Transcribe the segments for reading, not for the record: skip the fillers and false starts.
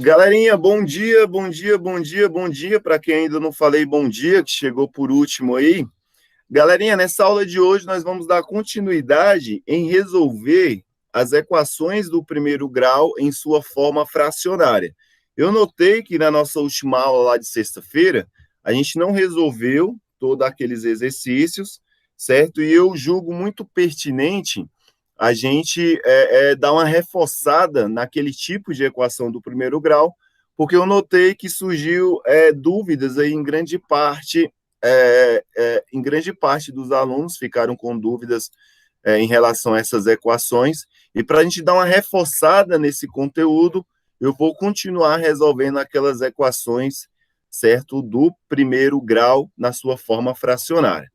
Galerinha, bom dia, bom dia, bom dia, bom dia. Para quem ainda não falei bom dia, que chegou por último aí. Galerinha, nessa aula de hoje nós vamos dar continuidade em resolver as equações do primeiro grau em sua forma fracionária. Eu notei que na nossa última aula lá de sexta-feira, a gente não resolveu todos aqueles exercícios, certo? E eu julgo muito pertinente a gente dar uma reforçada naquele tipo de equação do primeiro grau, porque eu notei que surgiu dúvidas aí em grande parte dos alunos ficaram com dúvidas em relação a essas equações, e para a gente dar uma reforçada nesse conteúdo, eu vou continuar resolvendo aquelas equações, certo, do primeiro grau na sua forma fracionária.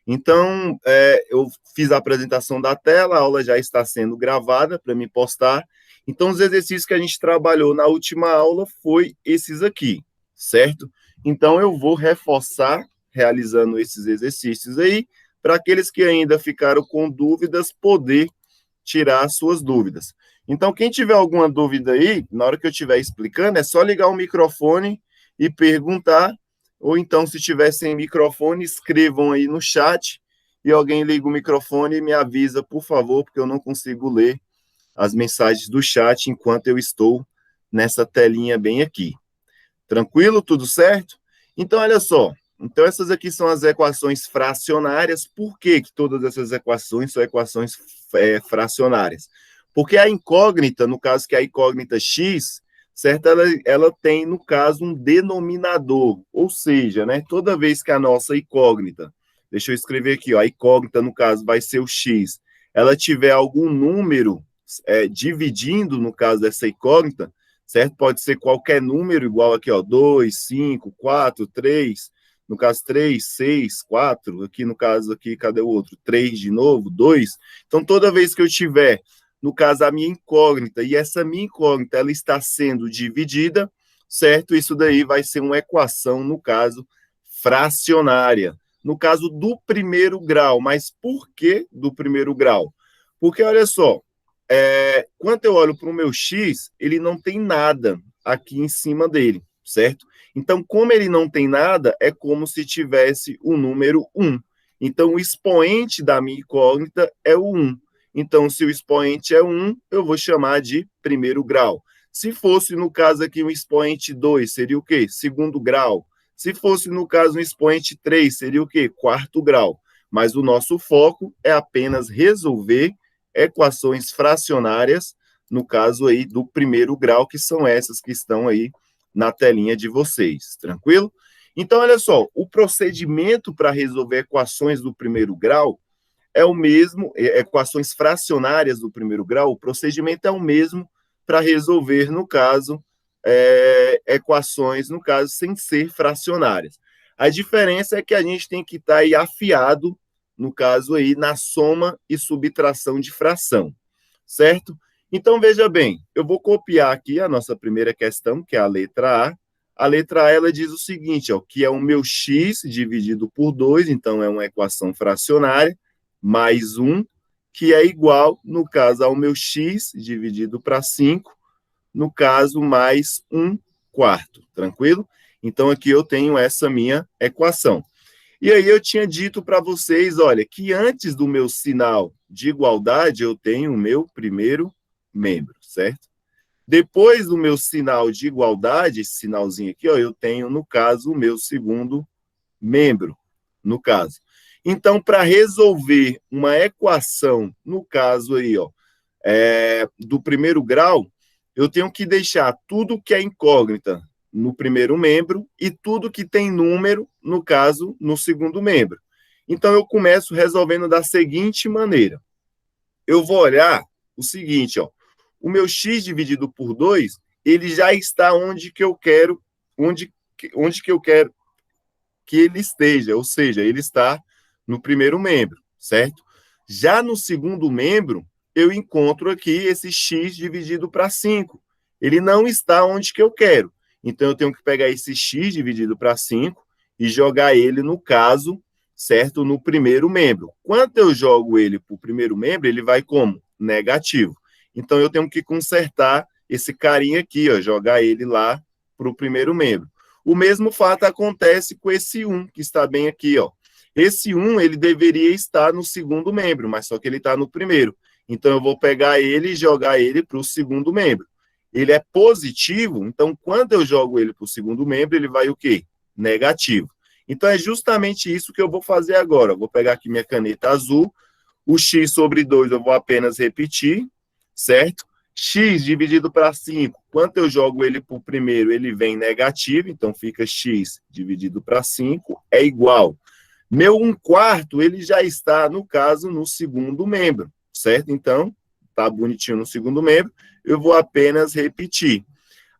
Então, eu fiz a apresentação da tela, a aula já está sendo gravada para me postar. Então, os exercícios que a gente trabalhou na última aula foi esses aqui, certo? Então, eu vou reforçar realizando esses exercícios aí, para aqueles que ainda ficaram com dúvidas, poder tirar suas dúvidas. Então, quem tiver alguma dúvida aí, na hora que eu estiver explicando, é só ligar o microfone e perguntar, ou então, se tiver sem microfone, escrevam aí no chat e alguém liga o microfone e me avisa, por favor, porque eu não consigo ler as mensagens do chat enquanto eu estou nessa telinha bem aqui. Tranquilo? Tudo certo? Então, olha só. Então, essas aqui são as equações fracionárias. Por que todas essas equações são equações fracionárias? Porque a incógnita, no caso que é a incógnita x, certo? Ela tem, no caso, um denominador. Ou seja, né, toda vez que a nossa incógnita, deixa eu escrever aqui, ó, a incógnita, no caso, vai ser o x, ela tiver algum número dividindo, no caso dessa incógnita, certo? Pode ser qualquer número igual aqui, ó, 2, 5, 4, 3, no caso 3, 6, 4, aqui no caso aqui, cadê o outro? 3 de novo, 2. Então, toda vez que eu tiver, no caso, a minha incógnita, e essa minha incógnita, ela está sendo dividida, certo? Isso daí vai ser uma equação, no caso, fracionária. No caso do primeiro grau. Mas por que do primeiro grau? Porque, olha só, quando eu olho para o meu x, ele não tem nada aqui em cima dele, certo? Então, como ele não tem nada, é como se tivesse o número 1. Então, o expoente da minha incógnita é o 1. Então, se o expoente é 1, eu vou chamar de primeiro grau. Se fosse, no caso aqui, um expoente 2, seria o quê? Segundo grau. Se fosse, no caso, um expoente 3, seria o quê? Quarto grau. Mas o nosso foco é apenas resolver equações fracionárias, no caso aí do primeiro grau, que são essas que estão aí na telinha de vocês, tranquilo? Então, olha só, o procedimento para resolver equações do primeiro grau é o mesmo, equações fracionárias do primeiro grau, o procedimento é o mesmo para resolver, no caso, equações, no caso, sem ser fracionárias. A diferença é que a gente tem que estar aí afiado, no caso aí, na soma e subtração de fração, certo? Então, veja bem, eu vou copiar aqui a nossa primeira questão, que é a letra A. A letra A, ela diz o seguinte, ó, que é o meu x dividido por 2, então é uma equação fracionária, mais 1, que é igual, no caso, ao meu x dividido para 5, no caso, mais 1 quarto, tranquilo? Então, aqui eu tenho essa minha equação. E aí eu tinha dito para vocês, olha, que antes do meu sinal de igualdade, eu tenho o meu primeiro membro, certo? Depois do meu sinal de igualdade, esse sinalzinho aqui, ó, eu tenho, no caso, o meu segundo membro, no caso. Então, para resolver uma equação, no caso aí, ó, do primeiro grau, eu tenho que deixar tudo que é incógnita no primeiro membro e tudo que tem número, no caso, no segundo membro. Então, eu começo resolvendo da seguinte maneira. Eu vou olhar o seguinte, ó, o meu x dividido por 2, ele já está onde que eu quero, onde que eu quero que ele esteja, ou seja, ele está no primeiro membro, certo? Já no segundo membro, eu encontro aqui esse x dividido para 5. Ele não está onde que eu quero. Então, eu tenho que pegar esse x dividido para 5 e jogar ele, no caso, certo? No primeiro membro. Quando eu jogo ele para o primeiro membro, ele vai como? Negativo. Então, eu tenho que consertar esse carinha aqui, ó, jogar ele lá para o primeiro membro. O mesmo fato acontece com esse 1, que está bem aqui, ó. Esse 1, ele deveria estar no segundo membro, mas só que ele está no primeiro. Então, eu vou pegar ele e jogar ele para o segundo membro. Ele é positivo, então, quando eu jogo ele para o segundo membro, ele vai o quê? Negativo. Então, é justamente isso que eu vou fazer agora. Eu vou pegar aqui minha caneta azul, o x sobre 2 eu vou apenas repetir, certo? X dividido para 5, quando eu jogo ele para o primeiro, ele vem negativo, então fica x dividido para 5 é igual. Meu 1/4, ele já está, no caso, no segundo membro, certo? Então, tá bonitinho no segundo membro, eu vou apenas repetir.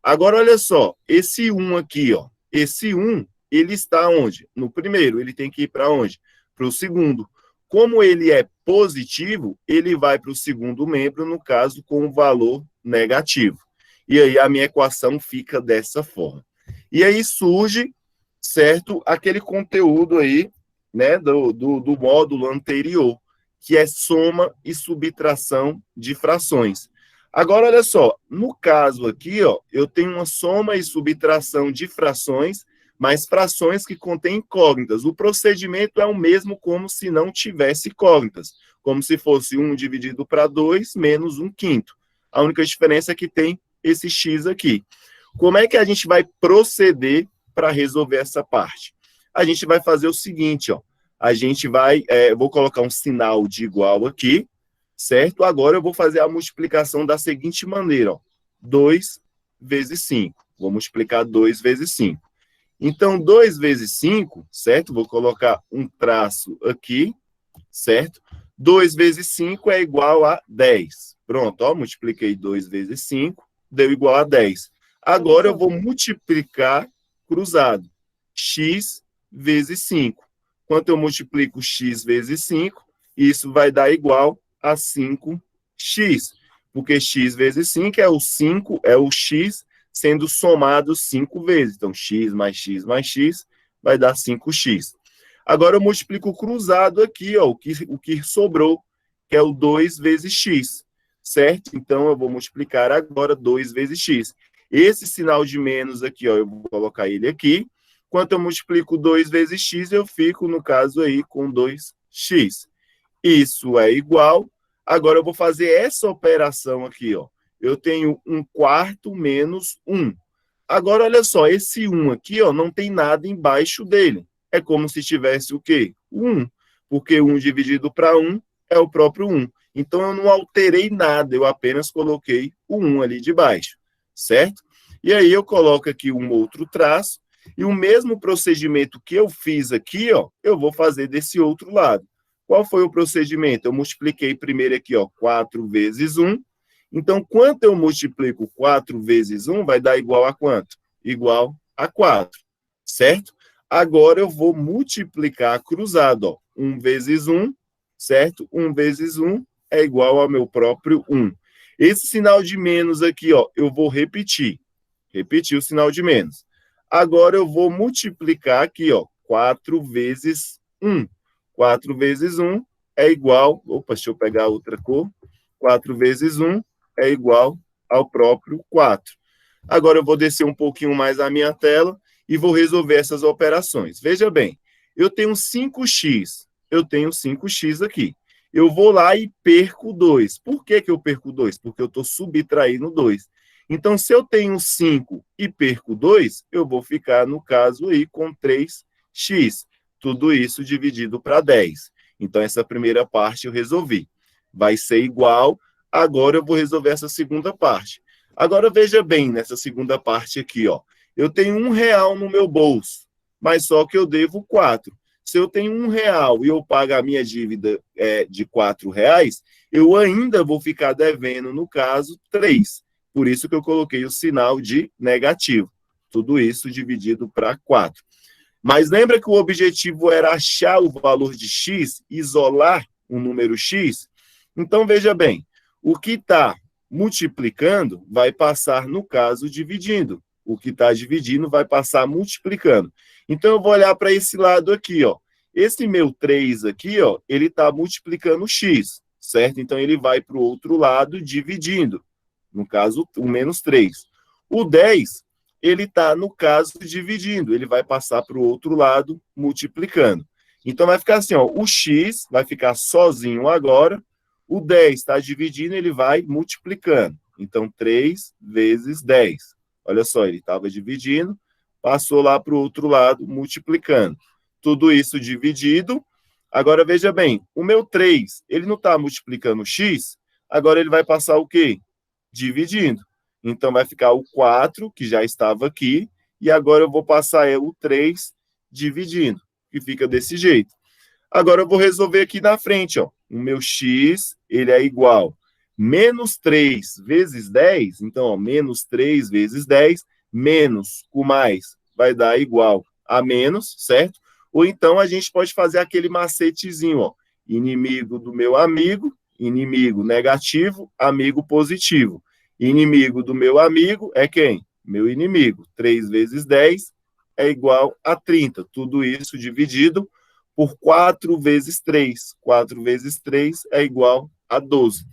Agora, olha só, esse 1 aqui, ó, esse 1, ele está onde? No primeiro, ele tem que ir para onde? Para o segundo. Como ele é positivo, ele vai para o segundo membro, no caso, com o valor negativo. E aí a minha equação fica dessa forma. E aí surge, certo, aquele conteúdo aí, né, do módulo anterior, que é soma e subtração de frações. Agora, olha só, no caso aqui, ó, eu tenho uma soma e subtração de frações, mas frações que contêm incógnitas. O procedimento é o mesmo como se não tivesse incógnitas, como se fosse 1 dividido para 2 menos 1/5. A única diferença é que tem esse x aqui. Como é que a gente vai proceder para resolver essa parte? A gente vai fazer o seguinte, ó. A gente vai, vou colocar um sinal de igual aqui, certo? Agora eu vou fazer a multiplicação da seguinte maneira, ó. 2 vezes 5. Vou multiplicar 2 vezes 5. Então, 2 vezes 5, certo? Vou colocar um traço aqui, certo? 2 vezes 5 é igual a 10. Pronto, ó, multipliquei 2 vezes 5, deu igual a 10. Agora eu vou multiplicar cruzado. X vezes 5. Quando eu multiplico x vezes 5, isso vai dar igual a 5x. Porque x vezes 5 é o 5, é o x sendo somado 5 vezes. Então, x mais x mais x vai dar 5x. Agora, eu multiplico cruzado aqui, ó, o que sobrou, que é o 2 vezes x, certo? Então, eu vou multiplicar agora 2 vezes x. Esse sinal de menos aqui, ó, eu vou colocar ele aqui. Quando eu multiplico 2 vezes x, eu fico, no caso aí, com 2x. Isso é igual. Agora, eu vou fazer essa operação aqui, ó. Eu tenho 1/4 menos 1. Agora, olha só, esse 1 aqui, ó, não tem nada embaixo dele. É como se tivesse o quê? O 1. Porque 1 dividido para 1 é o próprio 1. Então, eu não alterei nada, eu apenas coloquei o 1 ali de baixo, certo? E aí, eu coloco aqui um outro traço, e o mesmo procedimento que eu fiz aqui, ó, eu vou fazer desse outro lado. Qual foi o procedimento? Eu multipliquei primeiro aqui, ó, 4 vezes 1. Então, quanto eu multiplico 4 vezes 1, vai dar igual a quanto? Igual a 4, certo? Agora, eu vou multiplicar cruzado, ó. 1 vezes 1, certo? 1 vezes 1 é igual ao meu próprio 1. Esse sinal de menos aqui, ó, eu vou repetir. Repetir o sinal de menos. Agora, eu vou multiplicar aqui, ó, 4 vezes 1. 4 vezes 1 é igual... Opa, deixa eu pegar outra cor. 4 vezes 1 é igual ao próprio 4. Agora eu vou descer um pouquinho mais a minha tela e vou resolver essas operações. Veja bem, eu tenho 5x. Eu tenho 5x aqui. Eu vou lá e perco 2. Por que eu perco 2? Porque eu estou subtraindo 2. Então, se eu tenho 5 e perco 2, eu vou ficar, no caso aí, com 3x. Tudo isso dividido para 10. Então, essa primeira parte eu resolvi. Vai ser igual. Agora eu vou resolver essa segunda parte. Agora, veja bem, nessa segunda parte aqui, ó. Eu tenho R$1 no meu bolso, mas só que eu devo 4. Se eu tenho R$1 e eu pago a minha dívida de R$4, eu ainda vou ficar devendo, no caso, 3. Por isso que eu coloquei o sinal de negativo. Tudo isso dividido para 4. Mas lembra que o objetivo era achar o valor de x, isolar um número x? Então, veja bem, o que está multiplicando vai passar, no caso, dividindo. O que está dividindo vai passar multiplicando. Então, eu vou olhar para esse lado aqui, ó. Esse meu 3 aqui, ó, ele está multiplicando x, certo? Então, ele vai para o outro lado dividindo. no caso, o menos 3. O 10, ele está, no caso, dividindo, ele vai passar para o outro lado, multiplicando. Então, vai ficar assim, ó, o x vai ficar sozinho agora, o 10 está dividindo, ele vai multiplicando. Então, 3 vezes 10. Olha só, ele estava dividindo, passou lá para o outro lado, multiplicando. Tudo isso dividido. Agora, veja bem, o meu 3, ele não está multiplicando o x, agora ele vai passar o quê? Dividindo. Então, vai ficar o 4, que já estava aqui, e agora eu vou passar o 3 dividindo, que fica desse jeito. Agora, eu vou resolver aqui na frente, ó. O meu x, ele é igual a menos 3 vezes 10, então, ó, menos 3 vezes 10, menos com mais vai dar igual a menos, certo? Ou então a gente pode fazer aquele macetezinho, ó. Inimigo do meu amigo, inimigo negativo, amigo positivo. Inimigo do meu amigo é quem? Meu inimigo. 3 vezes 10 é igual a 30. Tudo isso dividido por 4 vezes 3. 4 vezes 3 é igual a 12.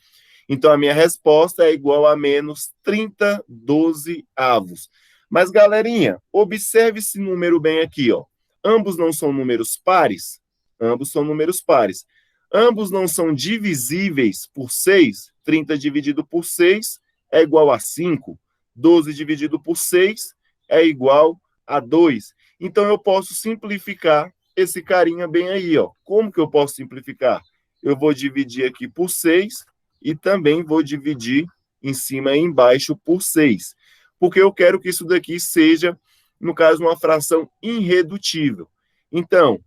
Então, a minha resposta é igual a menos 30 dozeavos. Mas, galerinha, observe esse número bem aqui, ó. Ambos não são números pares? Ambos são números pares. Ambos não são divisíveis por 6? 30 dividido por 6 é igual a 5. 12 dividido por 6 é igual a 2. Então, eu posso simplificar esse carinha bem aí, ó. Como que eu posso simplificar? Eu vou dividir aqui por 6 e também vou dividir em cima e embaixo por 6. Porque eu quero que isso daqui seja, no caso, uma fração irredutível. Então,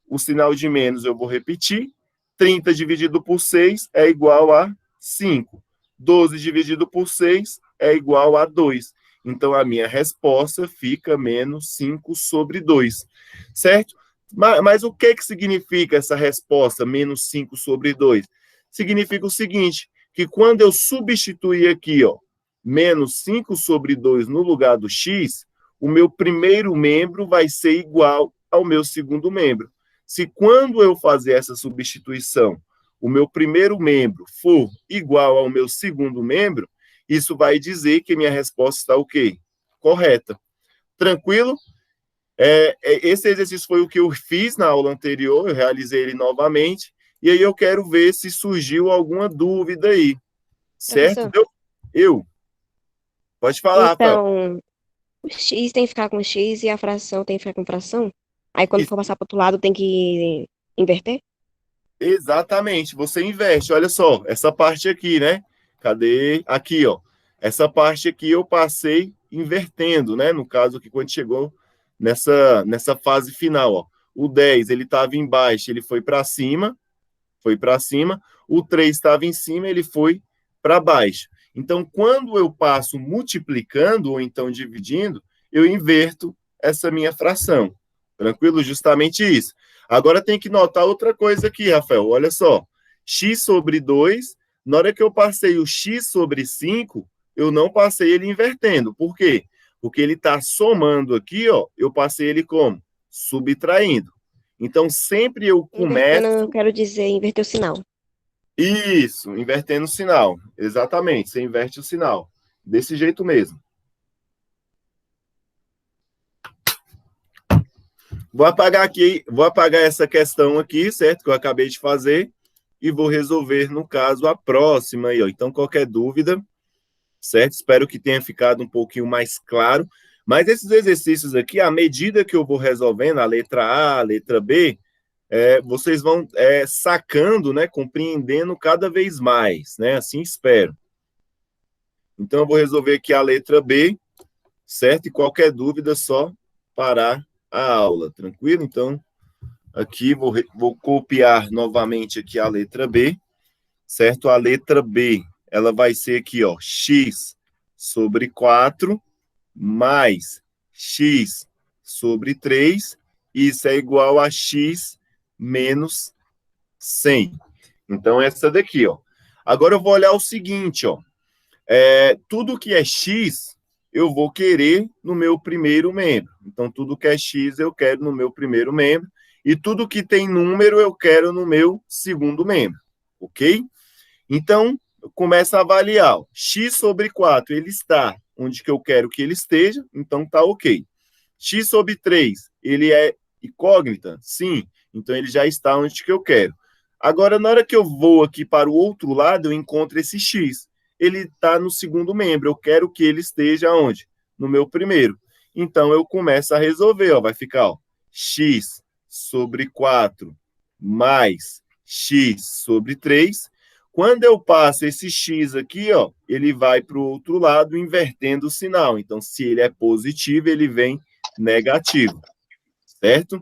o sinal de menos eu vou repetir. 30 dividido por 6 é igual a 5. 12 dividido por 6 é igual a 2. Então, a minha resposta fica menos 5 sobre 2. Certo? Mas o que significa essa resposta, menos 5 sobre 2? Significa o seguinte, que quando eu substituir aqui, ó, menos 5 sobre 2 no lugar do x, o meu primeiro membro vai ser igual ao meu segundo membro. Se quando eu fazer essa substituição, o meu primeiro membro for igual ao meu segundo membro, isso vai dizer que minha resposta está o quê? Correta. Tranquilo? Esse exercício foi o que eu fiz na aula anterior, eu realizei ele novamente, e aí eu quero ver se surgiu alguma dúvida aí, certo? Professor, Pode falar, Rafael. então, o x tem que ficar com x e a fração tem que ficar com fração? Aí quando Isso, for passar para outro lado tem que inverter? exatamente, você inverte, olha só, essa parte aqui, né? Cadê? Aqui, ó. Essa parte aqui eu passei invertendo, né? No caso aqui, quando chegou nessa fase final, ó. O 10, ele estava embaixo, ele foi para cima, o 3 estava em cima, ele foi para baixo. Então, quando eu passo multiplicando ou então dividindo, eu inverto essa minha fração. Tranquilo? Justamente isso. Agora tem que notar outra coisa aqui, Rafael. Olha só. X sobre 2, na hora que eu passei o x sobre 5, eu não passei ele invertendo. Por quê? Porque ele está somando aqui, ó, eu passei ele como? Subtraindo. Então, sempre eu Invertendo, eu começo. quero dizer inverter o sinal. Isso, invertendo o sinal. Exatamente, você inverte o sinal. Desse jeito mesmo. Vou apagar essa questão aqui, certo? Que eu acabei de fazer, e vou resolver, no caso, a próxima aí, ó. Então, qualquer dúvida, certo? Espero que tenha ficado um pouquinho mais claro. Mas esses exercícios aqui, à medida que eu vou resolvendo a letra A, a letra B, vocês vão sacando, né, compreendendo cada vez mais, né? Assim espero. Então, eu vou resolver aqui a letra B, certo? E qualquer dúvida, só parar a aula, tranquilo? Então, aqui vou copiar novamente aqui a letra B, certo? A letra B, ela vai ser aqui, ó, x sobre 4 mais x sobre 3, isso é igual a x menos 100. Então, essa daqui, ó. Agora eu vou olhar o seguinte, ó. Tudo que é x, eu vou querer no meu primeiro membro. Então, tudo que é x, eu quero no meu primeiro membro. E tudo que tem número, eu quero no meu segundo membro. Ok? Então, eu começo a avaliar. Ó, x sobre 4, ele está onde que eu quero que ele esteja, então tá ok. X sobre 3, ele é incógnita? Sim, então ele já está onde que eu quero. Agora, na hora que eu vou aqui para o outro lado, eu encontro esse x. Ele está no segundo membro, eu quero que ele esteja onde? No meu primeiro. Então, eu começo a resolver, ó, vai ficar ó, x sobre 4 mais x sobre 3. Quando eu passo esse x aqui, ó, ele vai para o outro lado, invertendo o sinal. Então, se ele é positivo, ele vem negativo, certo?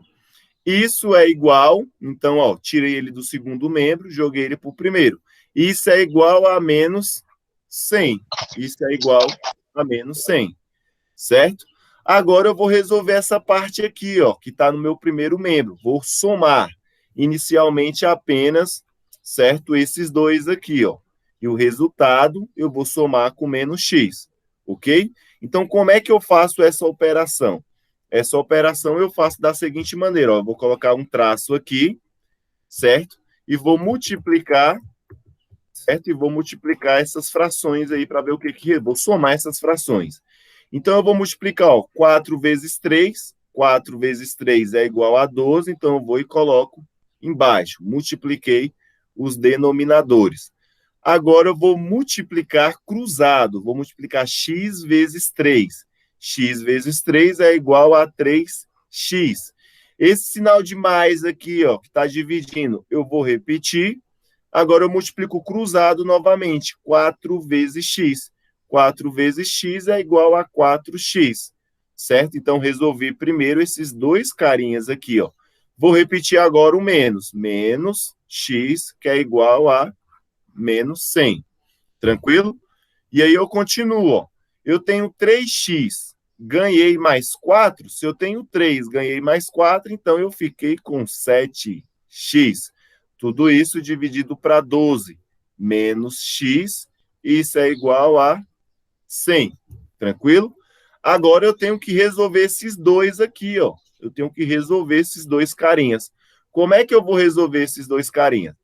Isso é igual, então, ó, tirei ele do segundo membro, joguei ele para o primeiro. Isso é igual a menos 100. Isso é igual a menos 100, certo? Agora eu vou resolver essa parte aqui, ó, que está no meu primeiro membro. Vou somar inicialmente apenas, certo? Esses dois aqui, ó. E o resultado eu vou somar com menos x, ok? Então, como é que eu faço essa operação? Essa operação eu faço da seguinte maneira, ó. Eu vou colocar um traço aqui, certo? E vou multiplicar, certo? E vou multiplicar essas frações aí para ver o que vou somar essas frações. Então, eu vou multiplicar, ó, 4 vezes 3. 4 vezes 3 é igual a 12, então eu vou e coloco embaixo. Multipliquei os denominadores. Agora eu vou multiplicar cruzado. Vou multiplicar x vezes 3. X vezes 3 é igual a 3x. Esse sinal de mais aqui, ó, que está dividindo, eu vou repetir. Agora eu multiplico cruzado novamente. 4 vezes x. 4 vezes x é igual a 4x, certo? Então, resolvi primeiro esses dois carinhas aqui, ó. Vou repetir agora o menos. Menos x, que é igual a menos 100. Tranquilo? E aí eu continuo, ó. Eu tenho 3x, ganhei mais 4. Se eu tenho 3, ganhei mais 4, então eu fiquei com 7x. Tudo isso dividido para 12, menos x, isso é igual a 100. Tranquilo? Agora eu tenho que resolver esses dois aqui, ó. Eu tenho que resolver esses dois carinhas. Como é que eu vou resolver esses dois carinhas?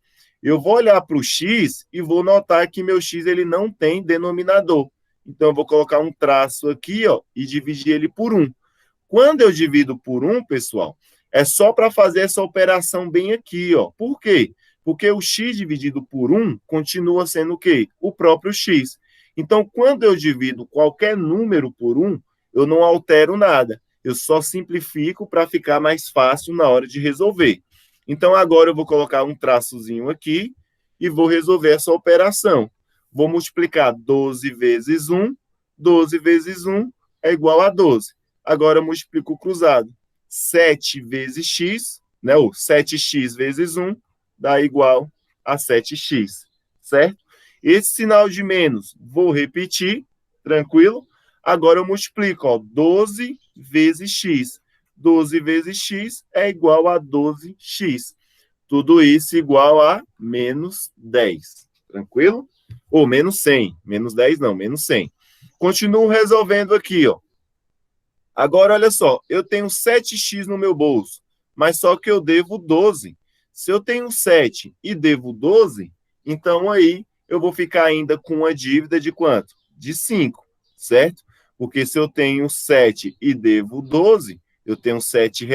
Eu vou olhar para o x e vou notar que meu x ele não tem denominador. Então, eu vou colocar um traço aqui, ó, e dividir ele por 1. Quando eu divido por 1, pessoal, é só para fazer essa operação bem aqui, ó. Por quê? Porque o x dividido por 1 continua sendo o quê? O próprio x. Então, quando eu divido qualquer número por 1, eu não altero nada. Eu só simplifico para ficar mais fácil na hora de resolver. Então, agora eu vou colocar um traçozinho aqui e vou resolver essa operação. Vou multiplicar 12 vezes 1. 12 vezes 1 é igual a 12. Agora eu multiplico o cruzado. 7 vezes x, né? Ou 7x vezes 1 dá igual a 7x, certo? Esse sinal de menos, vou repetir, tranquilo? Agora eu multiplico, ó, 12 vezes x. 12 vezes x é igual a 12x. Tudo isso igual a menos 10. Tranquilo? Ou menos 100. Menos 10 não, menos 100. Continuo resolvendo aqui, ó. Agora, olha só, eu tenho 7x no meu bolso, mas só que eu devo 12. Se eu tenho 7 e devo 12, então aí eu vou ficar ainda com uma dívida de quanto? De 5, certo? Porque se eu tenho 7 e devo 12, eu tenho R$ 7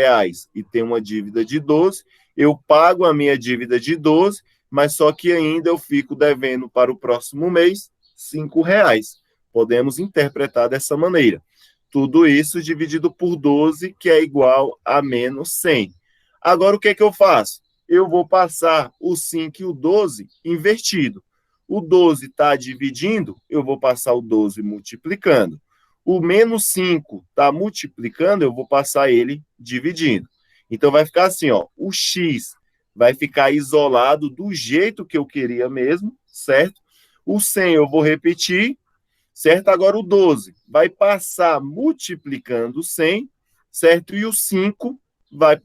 e tenho uma dívida de 12, eu pago a minha dívida de 12, mas só que ainda eu fico devendo para o próximo mês R$ 5. Podemos interpretar dessa maneira. Tudo isso dividido por 12, que é igual a menos 100. Agora, o que é que eu faço? Eu vou passar o 5 e o 12 invertido. O 12 está dividindo, eu vou passar o 12 multiplicando. O menos 5 está multiplicando, eu vou passar ele dividindo. Então, vai ficar assim, ó, o x vai ficar isolado do jeito que eu queria mesmo, certo? O 100 eu vou repetir, certo? Agora o 12 vai passar multiplicando 100, certo? E o 5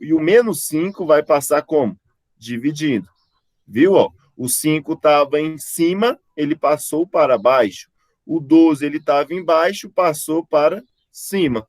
e o menos 5 vai passar como? Dividindo. Viu? Ó, o 5 estava em cima, ele passou para baixo. O 12 ele estava embaixo, passou para cima.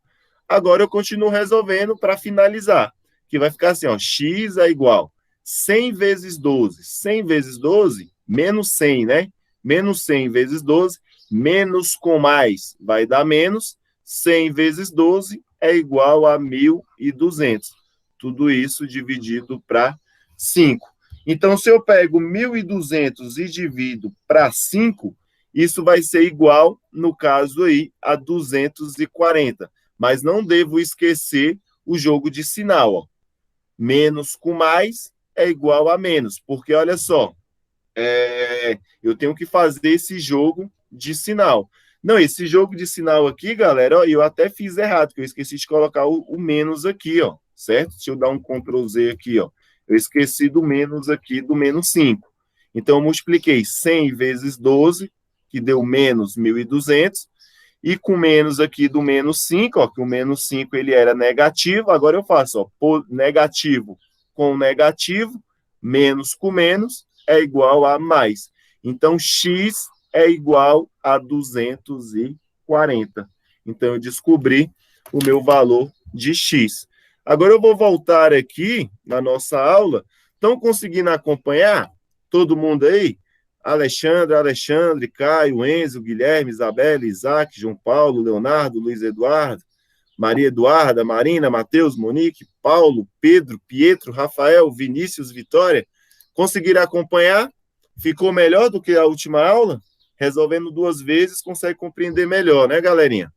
Agora eu continuo resolvendo para finalizar, que vai ficar assim, ó, x é igual 100 vezes 12. 100 vezes 12, menos 100, né? Menos 100 vezes 12, menos com mais vai dar menos. 100 vezes 12 é igual a 1.200. Tudo isso dividido para 5. Então, se eu pego 1.200 e divido para 5, isso vai ser igual, no caso aí, a 240. Mas não devo esquecer o jogo de sinal, ó. Menos com mais é igual a menos, porque olha só, eu tenho que fazer esse jogo de sinal. Não, esse jogo de sinal aqui, galera, ó, eu até fiz errado, porque eu esqueci de colocar o menos aqui, ó, certo? Deixa eu dar um Ctrl Z aqui, ó. Eu esqueci do menos aqui, do menos 5. Então, eu multipliquei 100 vezes 12, que deu menos 1.200, e com menos aqui do menos 5, ó, que o menos 5 ele era negativo, agora eu faço, ó, negativo com negativo, menos com menos, é igual a mais. Então, x é igual a 240. Então, eu descobri o meu valor de x. Agora, eu vou voltar aqui na nossa aula. Estão conseguindo acompanhar? Todo mundo aí? Alexandre, Caio, Enzo, Guilherme, Isabela, Isaac, João Paulo, Leonardo, Luiz Eduardo, Maria Eduarda, Marina, Matheus, Monique, Paulo, Pedro, Pietro, Rafael, Vinícius, Vitória. Conseguiram acompanhar? Ficou melhor do que a última aula? Resolvendo 2 vezes, consegue compreender melhor, né, galerinha?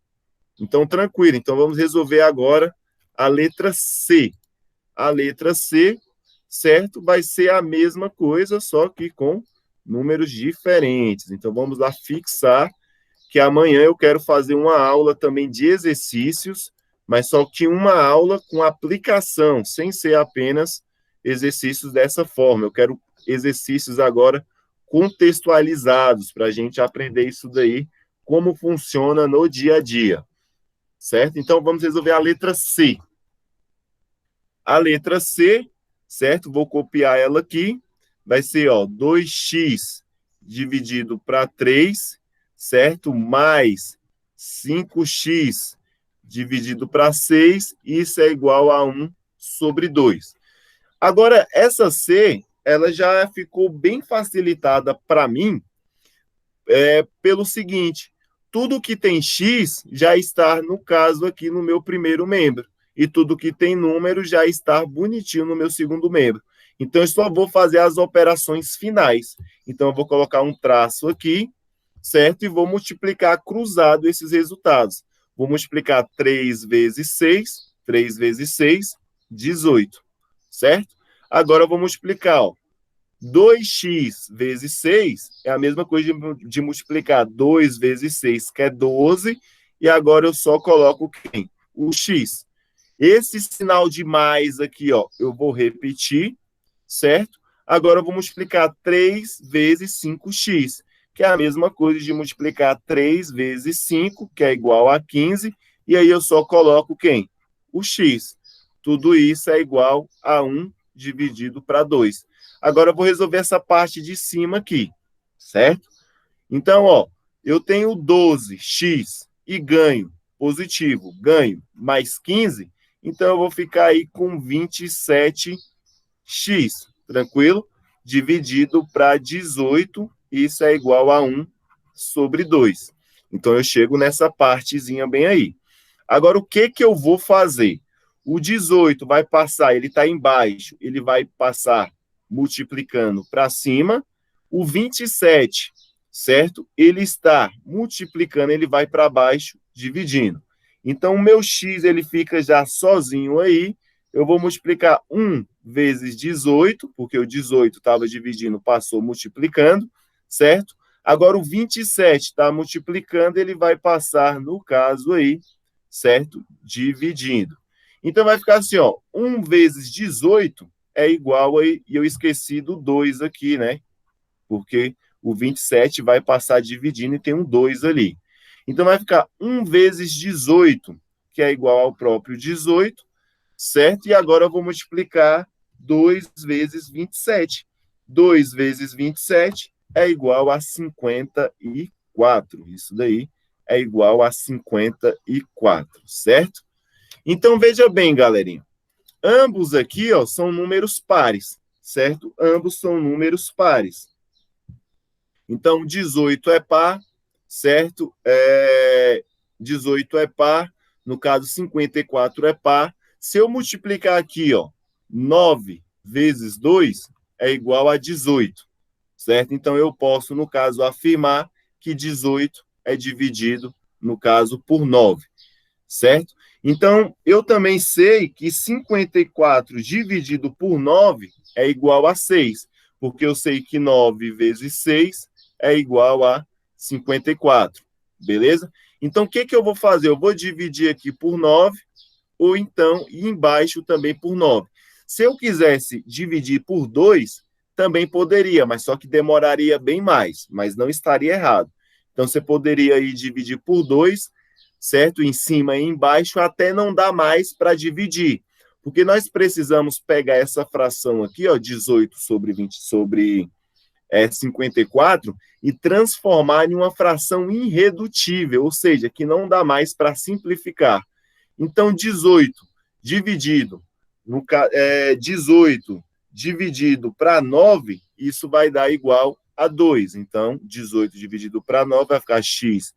Então, tranquilo. Então, vamos resolver agora a letra C. A letra C, certo? Vai ser a mesma coisa, só que com números diferentes. Então, vamos lá fixar que amanhã eu quero fazer uma aula também de exercícios, mas só que uma aula com aplicação, sem ser apenas exercícios dessa forma. Eu quero exercícios agora contextualizados, para a gente aprender isso daí, como funciona no dia a dia, certo? Então, vamos resolver a letra C. A letra C, certo? Vou copiar ela aqui. Vai ser, ó, 2x dividido para 3, certo? Mais 5x dividido para 6, isso é igual a 1 sobre 2. Agora, essa C, ela já ficou bem facilitada para mim, pelo seguinte, tudo que tem x já está, no caso aqui, no meu primeiro membro, e tudo que tem número já está bonitinho no meu segundo membro. Então, eu só vou fazer as operações finais. Então, eu vou colocar um traço aqui, certo? E vou multiplicar cruzado esses resultados. Vou multiplicar 3 vezes 6, 3 vezes 6, 18, certo? Agora, eu vou multiplicar, ó, 2x vezes 6 é a mesma coisa de multiplicar 2 vezes 6, que é 12, e agora eu só coloco quem? O x. Esse sinal de mais aqui, ó, eu vou repetir, certo? Agora eu vou multiplicar 3 vezes 5x, que é a mesma coisa de multiplicar 3 vezes 5, que é igual a 15, e aí eu só coloco quem? O x. Tudo isso é igual a 1 dividido para 2. Agora eu vou resolver essa parte de cima aqui, certo? Então, ó, eu tenho 12x e ganho positivo, ganho mais 15, então eu vou ficar aí com 27x, tranquilo? Dividido para 18, isso é igual a 1 sobre 2. Então eu chego nessa partezinha bem aí. Agora, o que que eu vou fazer? O 18 vai passar, ele está embaixo, ele vai passar multiplicando para cima. O 27, certo? Ele está multiplicando, ele vai para baixo, dividindo. Então, o meu x, ele fica já sozinho aí. Eu vou multiplicar 1 vezes 18, porque o 18 estava dividindo, passou multiplicando, certo? Agora, o 27 está multiplicando, ele vai passar, no caso aí, certo? Dividindo. Então, vai ficar assim, ó, 1 vezes 18 é igual a, e eu esqueci do 2 aqui, né? Porque o 27 vai passar dividindo e tem um 2 ali. Então, vai ficar 1 vezes 18, que é igual ao próprio 18, certo? E agora eu vou multiplicar 2 vezes 27. 2 vezes 27 é igual a 54. Isso daí é igual a 54, certo? Então, veja bem, galerinha. Ambos aqui, ó, são números pares, certo? Ambos são números pares. Então, 18 é par, certo? 18 é par, no caso, 54 é par. Se eu multiplicar aqui, ó, 9 vezes 2 é igual a 18, certo? Então, eu posso, no caso, afirmar que 18 é dividido, no caso, por 9, certo? Então, eu também sei que 54 dividido por 9 é igual a 6, porque eu sei que 9 vezes 6 é igual a 54, beleza? Então, o que eu vou fazer? Eu vou dividir aqui por 9, ou então, e embaixo também por 9. Se eu quisesse dividir por 2, também poderia, mas só que demoraria bem mais, mas não estaria errado. Então, você poderia aí dividir por 2, certo? Em cima e embaixo, até não dar mais para dividir. Porque nós precisamos pegar essa fração aqui, ó, 18 sobre 20 sobre 54, e transformar em uma fração irredutível, ou seja, que não dá mais para simplificar. Então, 18 dividido, 18 dividido para 9, isso vai dar igual a 2. Então, 18 dividido para 9 vai ficar x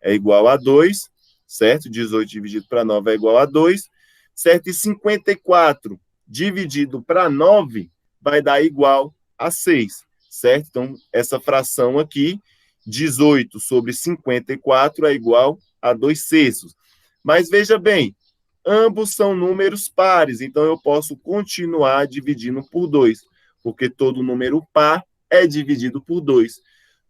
é igual a 2, certo? 18 dividido para 9 é igual a 2, certo? E 54 dividido para 9 vai dar igual a 6, certo? Então, essa fração aqui, 18 sobre 54 é igual a 2 sextos. Mas veja bem, ambos são números pares, então eu posso continuar dividindo por 2, porque todo número par é dividido por 2.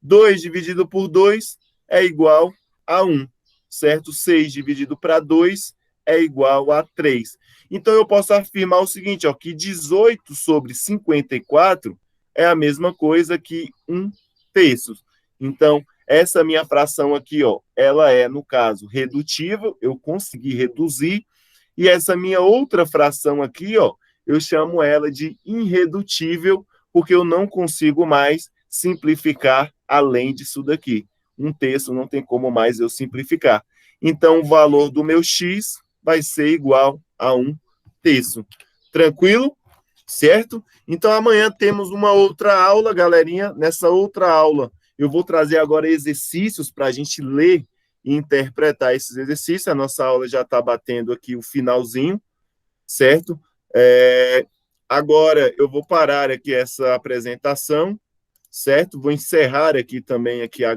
2 dividido por 2 é igual a 1, certo? 6 dividido para 2 é igual a 3. Então, eu posso afirmar o seguinte, ó, que 18 sobre 54 é a mesma coisa que 1 terço. Então, essa minha fração aqui, ó, ela é, no caso, redutível, eu consegui reduzir, e essa minha outra fração aqui, ó, eu chamo ela de irredutível, porque eu não consigo mais simplificar além disso daqui. 1 terço não tem como mais eu simplificar. Então, o valor do meu x vai ser igual a 1 terço. Tranquilo? Certo? Então, amanhã temos uma outra aula, galerinha. Nessa outra aula, eu vou trazer agora exercícios para a gente ler e interpretar esses exercícios. A nossa aula já está batendo aqui o finalzinho, certo? Agora, eu vou parar aqui essa apresentação, certo? Vou encerrar aqui também aqui a